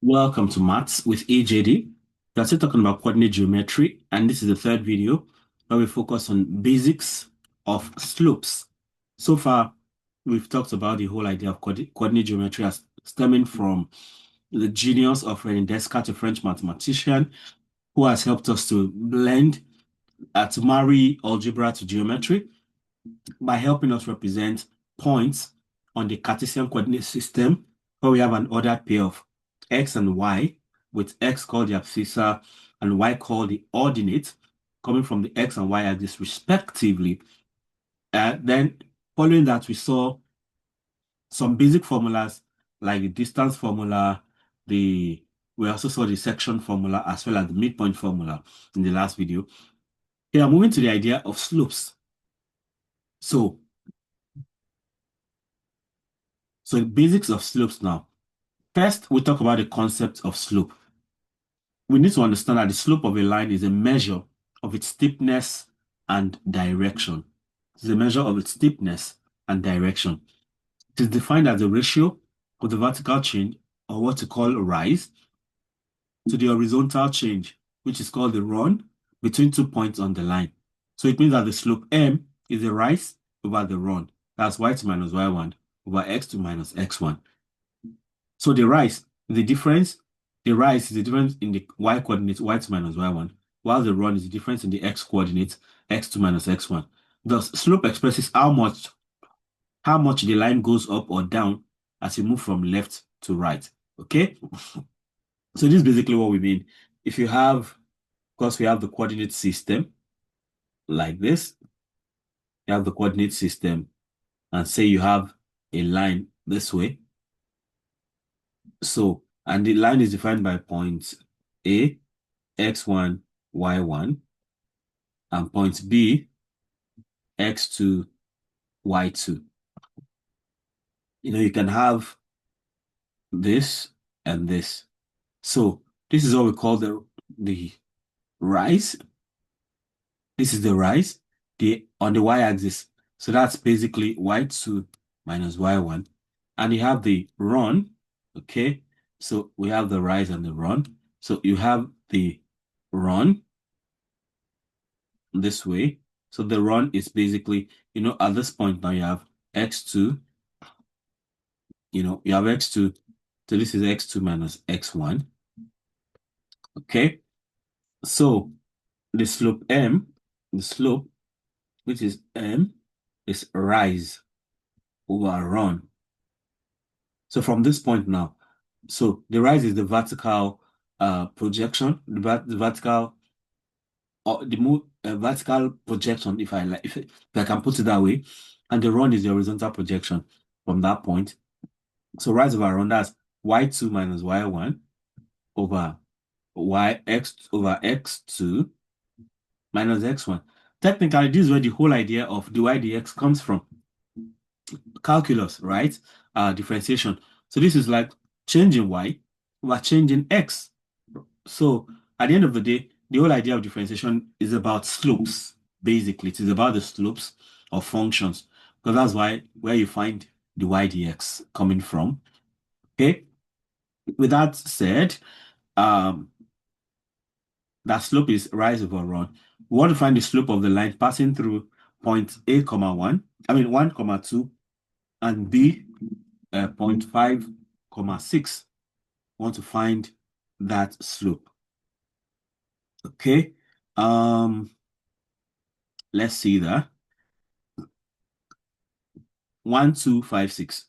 Welcome to Maths with EJD. We're still talking about coordinate geometry, and this is the third video where we focus on basics of slopes. So far, we've talked about the whole idea of coordinate geometry as stemming from the genius of René Descartes, a French mathematician, who has helped us to to marry algebra to geometry by helping us represent points on the Cartesian coordinate system where we have an ordered pair of x and y, with x called the abscissa and y called the ordinate, coming from the x and y axis respectively. Then following that, we saw some basic formulas like the distance formula, the we also saw the section formula as well as the midpoint formula in the last video. Here, moving to the idea of slopes. So, so the basics of slopes now. First, we talk about the concept of slope. We need to understand that the slope of a line is a measure of its steepness and direction. It is a measure of its steepness and direction. It is defined as the ratio of the vertical change, or what we call rise, to the horizontal change, which is called the run, between 2 points on the line. So it means that the slope m is the rise over the run. That's y2 minus y1 over x2 minus x1. So the rise is the difference in the y coordinate, y2 minus y1, while the run is the difference in the x coordinate, x2 minus x1. The slope expresses how much the line goes up or down as you move from left to right. Okay? So this is basically what we mean. If you have, of course, we have the coordinate system like this. You have the coordinate system, and say you have a line this way. So, and the line is defined by points A, x1, y1, and point B, x2, y2. You can have this and this. So this is what we call the rise. This is the rise on the y-axis. So that's basically y2 minus y1. And you have the run, okay? So we have the rise and the run. So you have the run this way. So the run is basically, at this point now you have x2, you have x2. So this is x2 minus x1. Okay. So the slope m, the slope, which is m, is rise over run. So from this point now, so the rise is the vertical projection, the vertical or the move vertical projection, if I like, if I can put it that way, and the run is the horizontal projection from that point. So rise over run, that's y2 minus y1 over x2 minus x1. Technically, this is where the whole idea of dy dx comes from. Calculus, right? Differentiation. So this is like changing y over changing x. So at the end of the day, the whole idea of differentiation is about slopes, basically. It is about the slopes of functions, because that's where you find the y dx coming from. Okay. With that said, um, that slope is rise over run. We want to find the slope of the line passing through point A, comma 1, I mean 1, comma 2, and B, point 5, comma 6. We want to find that slope. Okay. Let's see that. 1, 2, 5, 6.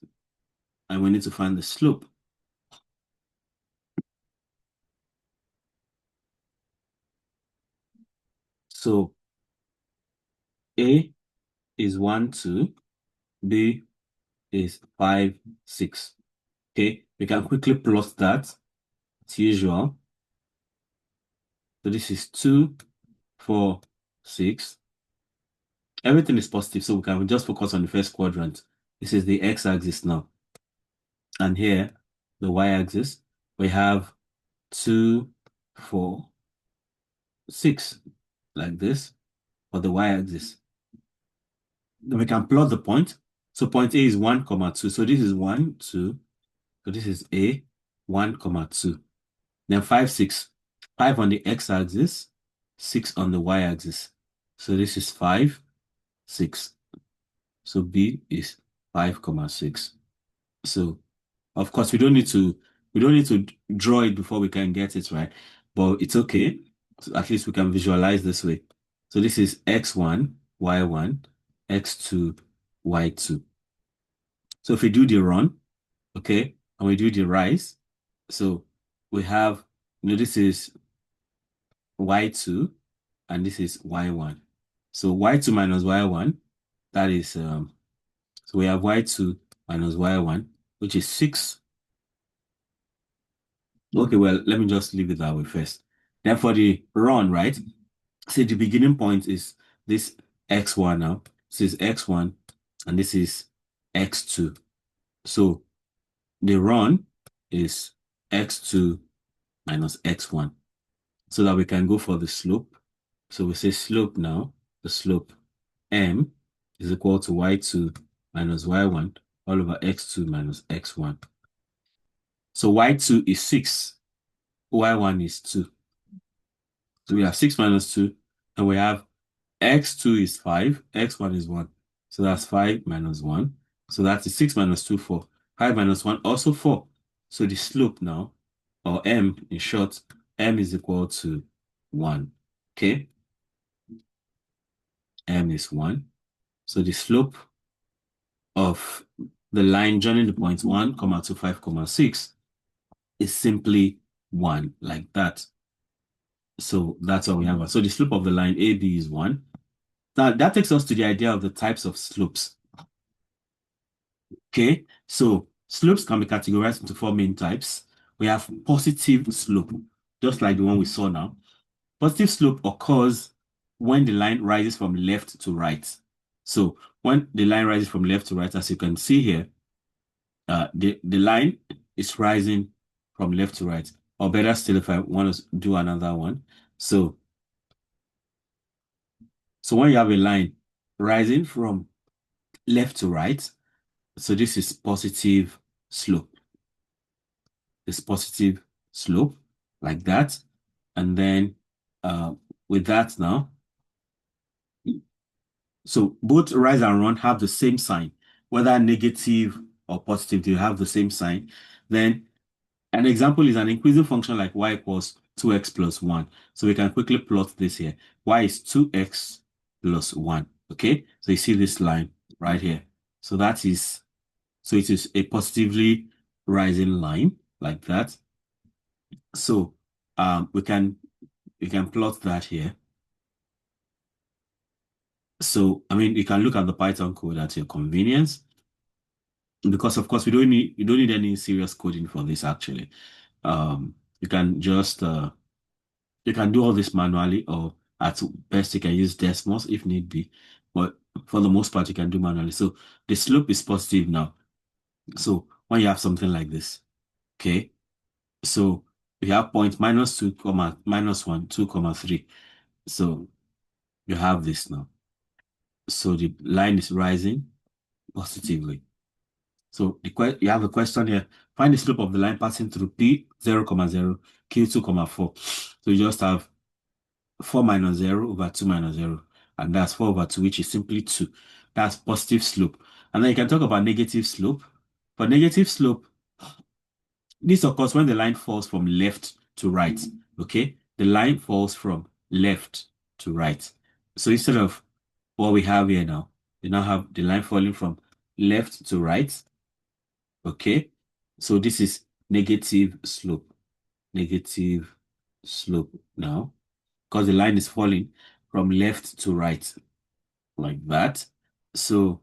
And we need to find the slope. So A is 1, 2, B is 5, 6. Okay, we can quickly plot that as usual. So this is 2, 4, 6. Everything is positive, so we can just focus on the first quadrant. This is the x-axis now. And here, the y-axis, we have 2, 4, 6, like this, for the y-axis. Then we can plot the point. So point A is 1, comma 2. So this is 1, 2. So this is A, 1, comma 2. Then 5, 6. 5 on the x-axis, 6 on the y-axis. So this is 5, 6. So B is 5, comma 6. So of course we don't need to draw it before we can get it right, but it's okay. So at least we can visualize this way. So this is x1, y1, x2, y2. So if we do the run, okay, and we do the rise, so we have, this is y2 and this is y1. So y2 minus y1, that is, so we have y2 minus y1, which is 6. Okay, well, let me just leave it that way first. Then for the run, right? Say the beginning point is this x1 now. This is x1 and this is x2. So the run is x2 minus x1 so that we can go for the slope. So we say slope now, the slope m is equal to y2 minus y1 all over x2 minus x1. So y2 is 6, y1 is 2. So we have 6 minus 2, and we have x2 is 5, x1 is 1. So that's 5 minus 1. So that's 6 minus 2, 4. 5 minus 1, also 4. So the slope now, or m in short, m is equal to 1. Okay? M is 1. So the slope of the line joining the points 1, comma 2, 5, comma 6 is simply 1, like that. So that's what we have. So the slope of the line AB is 1. Now that takes us to the idea of the types of slopes. Okay, so slopes can be categorized into 4 main types. We have positive slope, just like the one we saw now. Positive slope occurs when the line rises from left to right. So when the line rises from left to right, as you can see here, the line is rising from left to right. Or better still, if I want to do another one. So when you have a line rising from left to right, so this is positive slope. This positive slope like that. And then with that now, so both rise and run have the same sign, whether negative or positive, they have the same sign. Then an example is an increasing function like y equals 2x plus 1. So we can quickly plot this here. Y is 2x plus 1. Okay, so you see this line right here. So it is a positively rising line like that. So we can plot that here. So I mean, you can look at the Python code at your convenience, because of course you don't need any serious coding for this actually. You can just you can do all this manually, or at best you can use Desmos if need be, but for the most part you can do manually. So the slope is positive now. So when you have something like this, okay, so you have point minus 2 comma minus 1 2 comma 3. So you have this now. So the line is rising positively. So you have a question here. Find the slope of the line passing through P 0, 0, Q 2, 4. So you just have 4 minus 0 over 2 minus 0. And that's 4 over 2, which is simply 2. That's positive slope. And then you can talk about negative slope. For negative slope, this occurs when the line falls from left to right. Okay? The line falls from left to right. So instead of what we have here now, we now have the line falling from left to right. Okay, so this is negative slope. Negative slope now, because the line is falling from left to right, like that. So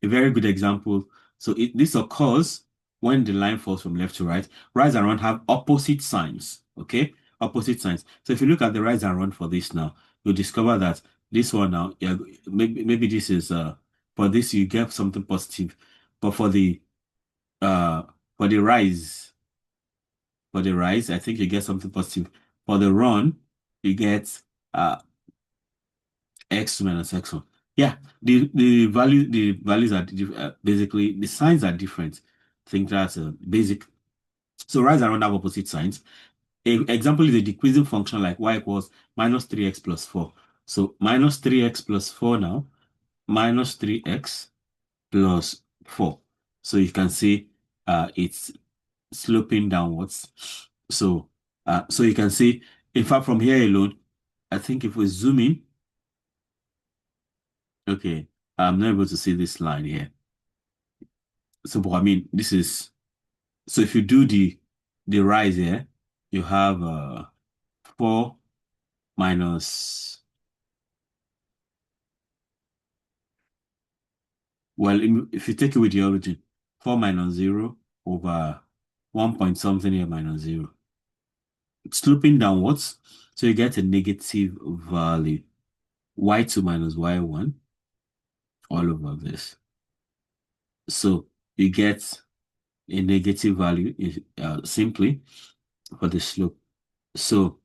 a very good example. So this occurs when the line falls from left to right. Rise and run have opposite signs. Okay, opposite signs. So if you look at the rise and run for this now, you'll discover that this one now, yeah, maybe this is for this you get something positive, but uh for the rise, I think you get something positive. For the run, you get uh x2 minus x1. Yeah, the values are basically the signs are different. I think that's a basic So rise and run have opposite signs. A example is a decreasing function like y equals minus 3x plus 4. So minus 3x plus 4 now, minus 3x plus 4. So you can see it's sloping downwards. So you can see, in fact, from here alone, I think if we zoom in, okay, I'm not able to see this line here. So, but I mean, this is, so if you do the rise here, you have 4 minus, well, if you take it with the origin, 4 minus 0 over 1 point something here minus 0. It's sloping downwards, so you get a negative value, y2 minus y1 all over this. So you get a negative value simply for the slope. So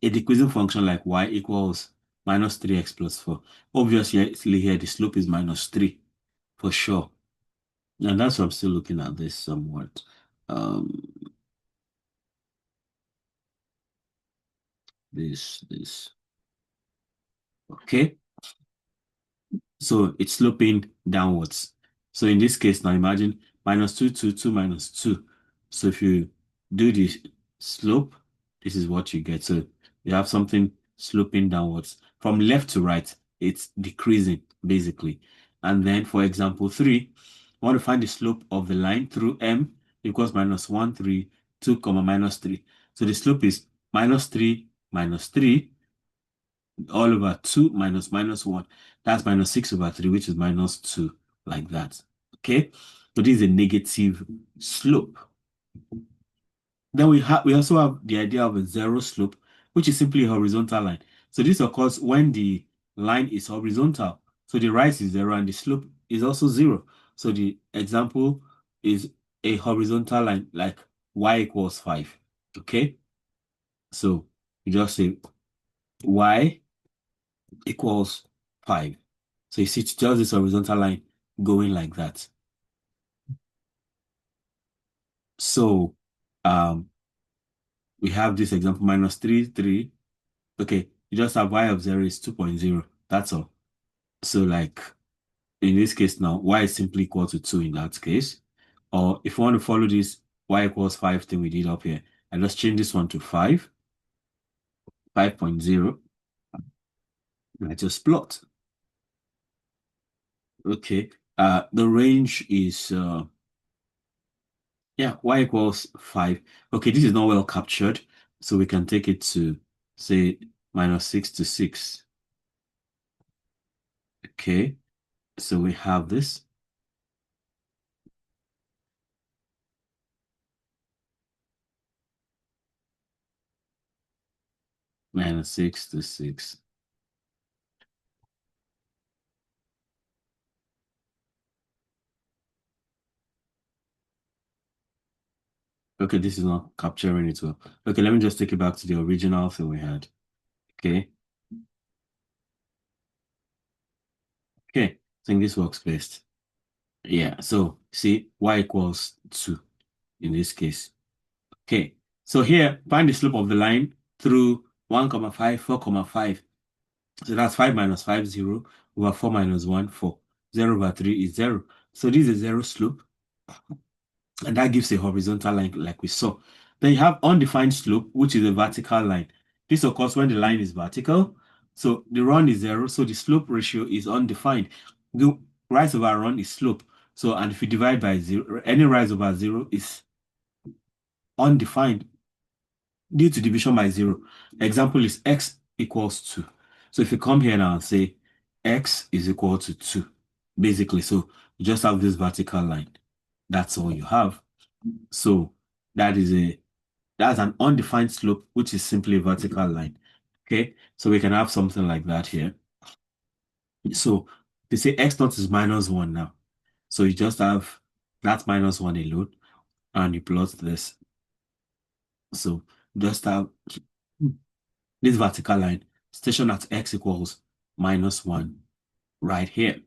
a decreasing function like y equals minus 3x plus 4. Obviously, here the slope is minus 3 for sure. And that's why I'm still looking at this somewhat. Um, this. Okay. So it's sloping downwards. So in this case, now imagine minus 2, 2, 2 minus 2. So if you do the slope, this is what you get. So you have something sloping downwards. From left to right, it's decreasing, basically. And then, for example, 3, I want to find the slope of the line through m equals minus 1, 3, 2, comma, minus 3. So the slope is minus 3, minus 3, all over 2 minus minus 1. That's minus 6 over 3, which is minus 2, like that. Okay? So this is a negative slope. Then we also have the idea of a zero slope, which is simply a horizontal line. So this occurs when the line is horizontal. So the rise is 0 and the slope is also 0. So the example is a horizontal line like y equals 5. Okay? So you just say y equals 5. So you see it's just this horizontal line going like that. So we have this example minus 3, 3. Okay, you just have y of 0 is 2.0. That's all. So like in this case now, y is simply equal to 2 in that case. Or if you want to follow this y equals 5 thing we did up here, I just change this one to 5, 5.0. And I just plot. Okay. The range is yeah, y equals 5. Okay, this is not well captured, so we can take it to, say, minus 6 to 6. Okay, so we have this. Minus 6 to 6. Okay, this is not capturing it well. Okay, let me just take it back to the original thing we had. Okay, okay, I think this works best. Yeah, so see, y equals 2 in this case. Okay, so here, find the slope of the line through 1, comma 5, 4, comma 5. So that's 5 minus 5, 0, over 4 minus 1, 4. 0 over 3 is 0. So this is a zero slope, and that gives a horizontal line like we saw. Then you have undefined slope, which is a vertical line. This occurs when the line is vertical. So the run is 0, so the slope ratio is undefined. The rise over run is slope. So, and if you divide by 0, any rise over 0 is undefined due to division by 0. Example is x equals 2. So if you come here now and say x is equal to 2, basically, so you just have this vertical line. That's all you have. So that's an undefined slope, which is simply a vertical line. Okay, so we can have something like that here. So they say x naught is minus 1 now. So you just have that minus 1 alone, and you plot this. So just have this vertical line station at x equals minus 1 right here.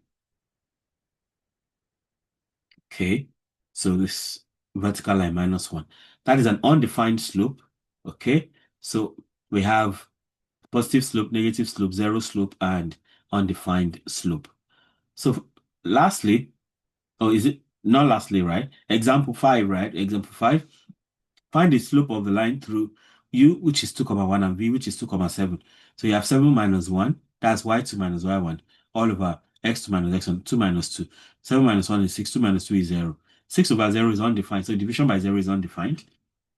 Okay, so this vertical line minus 1. That is an undefined slope. Okay. So we have positive slope, negative slope, zero slope, and undefined slope. So lastly, or is it not lastly, right? Example 5, right? Example 5. Find the slope of the line through u, which is 2, comma 1, and v, which is 2, comma 7. So you have 7 minus 1, that's y2 minus y1, all over x2 minus x1, 2 minus 2. 7 minus 1 is 6, 2 minus 2 is 0. 6 over 0 is undefined, so division by 0 is undefined.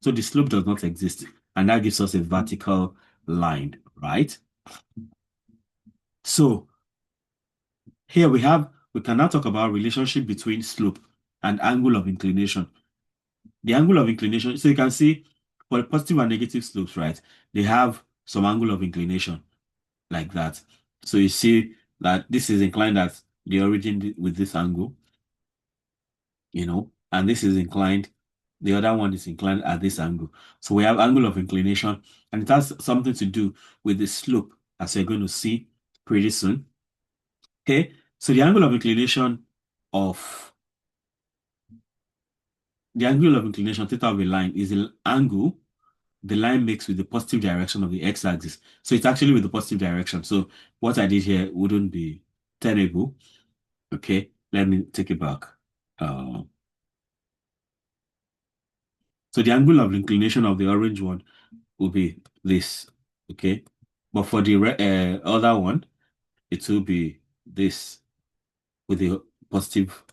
So the slope does not exist, and that gives us a vertical line, right? So here we can now talk about relationship between slope and angle of inclination. The angle of inclination, so you can see for the positive and negative slopes, right? They have some angle of inclination like that. So you see that this is inclined at the origin with this angle, and this is inclined, the other one is inclined at this angle. So we have angle of inclination, and it has something to do with the slope, as you're going to see pretty soon. Okay, so of the angle of inclination theta of a line is the angle the line makes with the positive direction of the x-axis. So it's actually with the positive direction. So what I did here wouldn't be tenable. Okay, let me take it back. So the angle of inclination of the orange one will be this. Okay, but for the other one, it will be this with the positive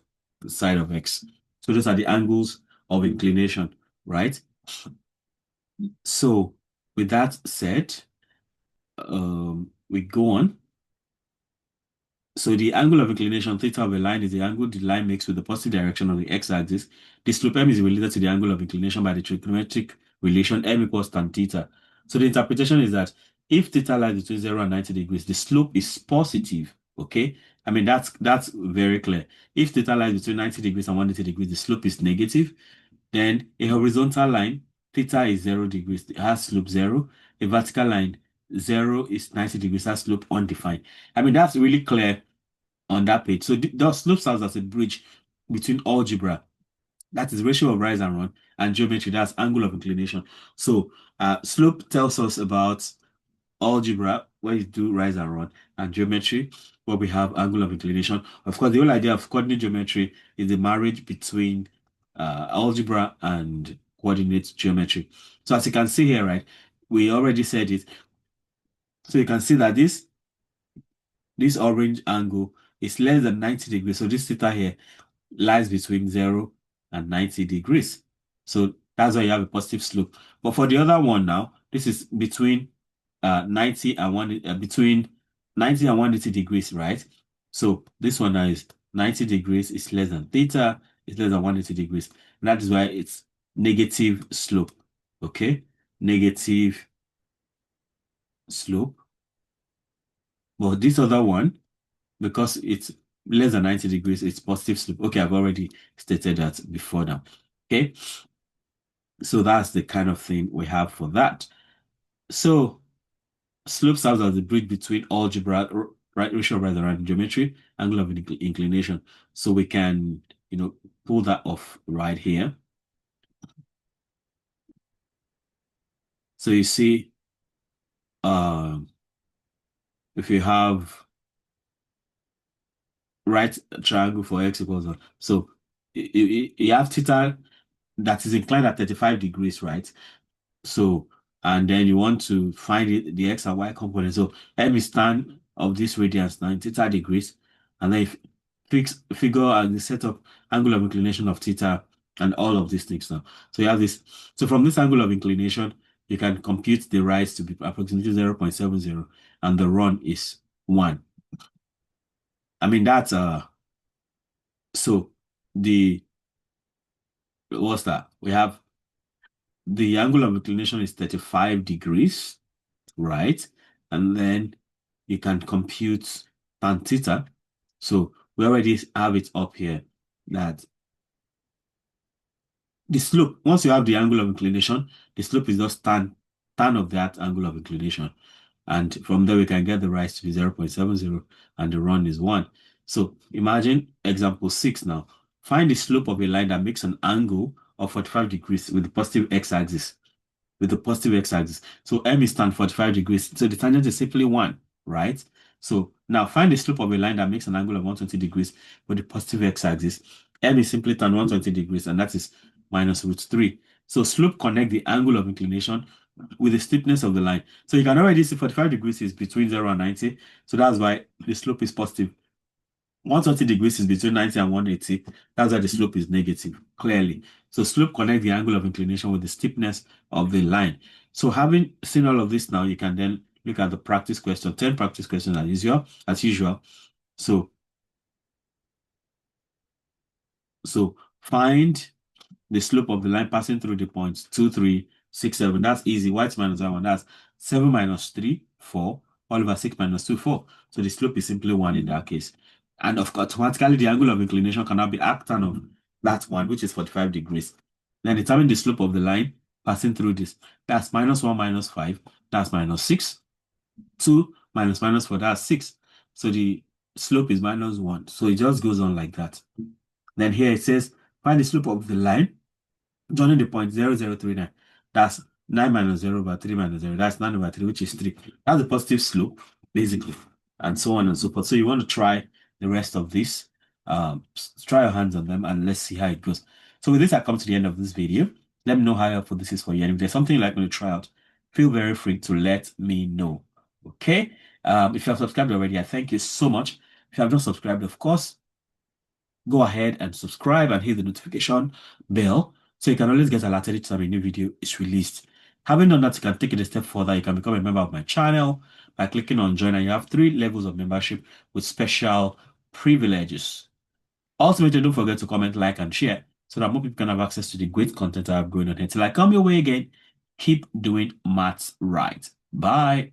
side of x. So those are the angles of inclination, right? So with that said, we go on. So the angle of inclination theta of a line is the angle the line makes with the positive direction of the x-axis. The slope m is related to the angle of inclination by the trigonometric relation m equals tan theta. So the interpretation is that if theta lies between 0 and 90 degrees, the slope is positive. Okay? I mean, that's very clear. If theta lies between 90 degrees and 180 degrees, the slope is negative. Then a horizontal line, theta is 0 degrees, it has slope 0. A vertical line, 0 is 90 degrees, has slope undefined. I mean, that's really clear on that page. So the slope serves as a bridge between algebra, that is ratio of rise and run, and geometry, that's angle of inclination. So slope tells us about algebra, where you do rise and run, and geometry, where we have angle of inclination. Of course, the whole idea of coordinate geometry is the marriage between algebra and coordinate geometry. So as you can see here, right, we already said it. So you can see that this orange angle is less than 90 degrees. So this theta here lies between 0 and 90 degrees. So that's why you have a positive slope. But for the other one now, this is between 90 and 1 between 90 and 180 degrees, right? So this one now is 90 degrees is less than theta, is less than 180 degrees. And that is why it's negative slope. Okay? Negative slope. But this other one, because it's less than 90 degrees, it's positive slope. Okay, I've already stated that before now. Okay, so that's the kind of thing we have for that. So slope serves as the bridge between algebra, right, ratio of rise and run, geometry, angle of inclination. So we can, pull that off right here. So you see, if you have right triangle for x equals 1, so you have theta that is inclined at 35 degrees, right? So, and then you want to find the x and y component. So m is tan of this radius, 90 theta degrees, and then figure out the set of angle of inclination of theta and all of these things now. So you have this. So from this angle of inclination, you can compute the rise to be approximately 0.70, and the run is 1. I mean, that's so the what's that? We have the angle of inclination is 35 degrees, right? And then you can compute tan theta. So we already have it up here that the slope, once you have the angle of inclination, the slope is just tan of that angle of inclination. And from there, we can get the rise to be 0.70 and the run is 1. So imagine example 6 now. Find the slope of a line that makes an angle of 45 degrees with the positive x-axis. With the positive x-axis. So M is tan 45 degrees. So the tangent is simply 1, right? So now find the slope of a line that makes an angle of 120 degrees with the positive x-axis. M is simply tan 120 degrees, and that is minus root 3. So slope connect the angle of inclination with the steepness of the line. So you can already see 45 degrees is between 0 and 90. So that's why the slope is positive. 120 degrees is between 90 and 180. That's why the slope is negative, clearly. So slope connects the angle of inclination with the steepness of the line. So having seen all of this now, you can then look at the practice question, 10 practice questions as usual. So, so find the slope of the line passing through the points 2, 3, 6, 7. That's easy. White minus that one. That's 7 minus 3, 4. All over 6 minus 2, 4. So the slope is simply 1 in that case. And of course, automatically, the angle of inclination cannot be arctan of that one, which is 45 degrees. Then determine the slope of the line passing through this. That's minus 1 minus 5. That's minus 6. 2 minus minus 4. That's 6. So the slope is minus 1. So it just goes on like that. Then here it says, find the slope of the line joining the point 0, 0, 3, 9. That's 9 minus 0 over 3 minus 0. That's 9 over 3, which is 3. That's the positive slope, basically, and so on and so forth. So you want to try the rest of this. Try your hands on them and let's see how it goes. So with this, I come to the end of this video. Let me know how helpful this is for you. And if there's something you'd like me to try out, feel very free to let me know. Okay? If you have subscribed already, I thank you so much. If you have not subscribed, of course, go ahead and subscribe and hit the notification bell so you can always get alerted each time a new video is released. Having done that, you can take it a step further. You can become a member of my channel by clicking on join, and you have 3 levels of membership with special privileges. Ultimately, don't forget to comment, like, and share so that more people can have access to the great content I have going on here. Till I come your way again, keep doing maths right. Bye.